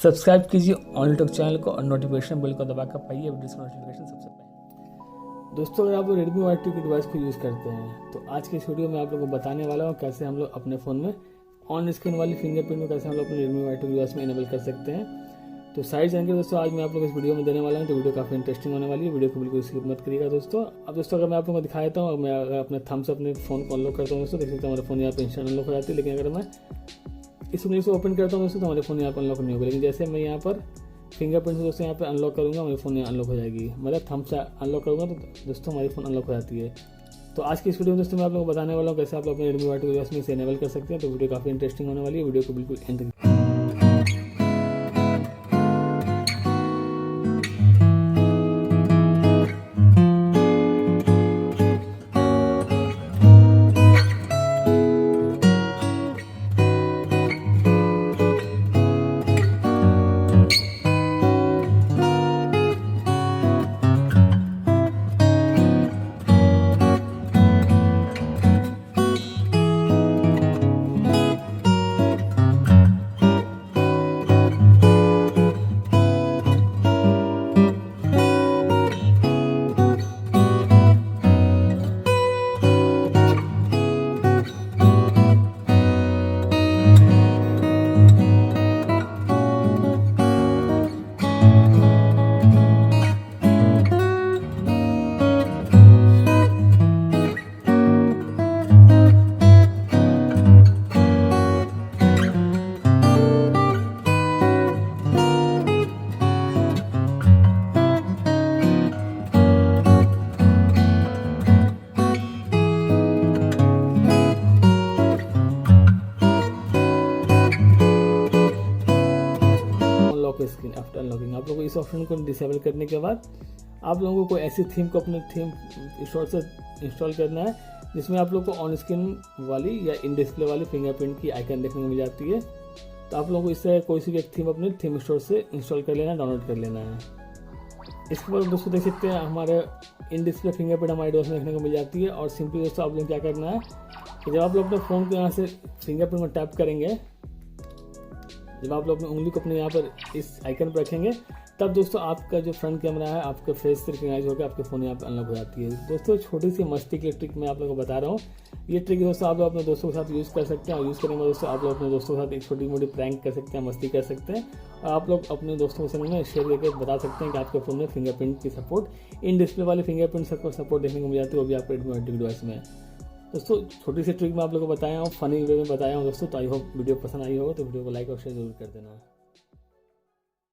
Subscribe कीजिए on talk channel को और नोटिफिकेशन बेल को दबाकर पाइए वीडियो की नोटिफिकेशन सबसे पहले। दोस्तों, अगर आप लोग Redmi Y2 की डिवाइस को यूज़ करते हैं तो आज की इस वीडियो में आप लोगों को बताने वाला हूँ कैसे हम लोग अपने फ़ोन में ऑन स्क्रीन वाली फिंगरप्रिंट को कैसे हम लोग अपने Redmi Y2 की डिवाइस में इनेबल कर सकते हैं। तो सारी जानकारी दोस्तों आज मैं आप लोग इस वीडियो में देने वाला हूँ। तो वीडियो काफ़ी इंटरेस्टिंग होने वाली है, वीडियो को बिल्कुल स्किप मत करिएगा दोस्तों। अब दोस्तों अगर मैं आप लोगों को दिखा देता हूँ, मैं अगर अपने थंब से अपने फ़ोन को अनलॉक करता हूँ दोस्तों, देख सकते हैं हमारा फ़ोन यहाँ पर इंस्टेंट अनलॉक हो जाती है। लेकिन अगर मैं इस उंगली से ओपन करता हूँ दोस्तों तो हमारे फ़ोन यहाँ पर अनलॉक नहीं होगा। लेकिन जैसे मैं यहाँ पर फिंगरप्रिंट से दोस्तों यहाँ पे अनलॉक करूँगा, मेरे फ़ोन यहाँ अनलॉक हो जाएगी। मतलब थंब से अनलॉक करूँगा तो दोस्तों हमारी फ़ोन अनलॉक हो जाती है। तो आज की इस वीडियो में दोस्तों मैं आप लोगों को बताने वाला हूँ कैसे आप लोग अपने Redmi Y2 डिवाइस में इसे इनेबल कर सकते हैं। तो वीडियो काफ़ी इंटरेस्टिंग होने वाली है, वीडियो को बिल्कुल एंड स्क्रीन आफ्टर अनलॉकिंग। आप लोगों को इस ऑप्शन को डिसेबल करने के बाद आप लोगों को ऐसी थीम को अपने थीम स्टोर से इंस्टॉल करना है जिसमें आप लोगों को ऑन स्क्रीन वाली या इन डिस्प्ले वाली फिंगरप्रिंट की आइकन देखने को मिल जाती है। तो आप लोगों को इस तरह कोई सी भी एक थीम अपने थीम स्टोर से इंस्टॉल कर लेना, डाउनलोड कर लेना है। इसके बाद दोस्तों देख सकते हैं हमारे इन डिस्प्ले फिंगरप्रिंट हमारे डिवाइस में देखने को मिल जाती है। और सिंपली दोस्तों आप लोग क्या करना है कि जब आप लोग अपने फ़ोन को यहाँ से फिंगरप्रिंट को टैप करेंगे, जब आप लोग अपनी उंगली को अपने यहाँ पर इस आइकन पर रखेंगे तब दोस्तों आपका जो फ्रंट कैमरा है आपके फेस से रिकग्नाइज होकर आपके फ़ोन यहाँ पर अनलॉक हो जाती है। दोस्तों छोटी सी मस्ती की ट्रिक मैं आप लोगों को बता रहा हूँ। ये ट्रिक दोस्तों आप लोग अपने दोस्तों के साथ यूज़ कर सकते हैं और यूज़ करने में दोस्तों आप लोग अपने दोस्तों के साथ एक छोटी मोटी प्रैंक कर सकते हैं, मस्ती कर सकते हैं। और आप लोग अपने दोस्तों के साथ में शेयर करके बता सकते हैं कि आपके फ़ोन में फिंगरप्रिंट की सपोर्ट, इन डिस्प्ले वाली फिंगरप्रिंट सपोर्ट देखने को मिल जाती है, वो भी आपके Redmi Y2 डिवाइस में। दोस्तों छोटी सी ट्रिक मैं आप लोगों को बताया हूँ, फनी वे में बताया हूँ दोस्तों। तो आई होप वीडियो पसंद आई होगा, तो वीडियो को लाइक और शेयर जरूर कर देना।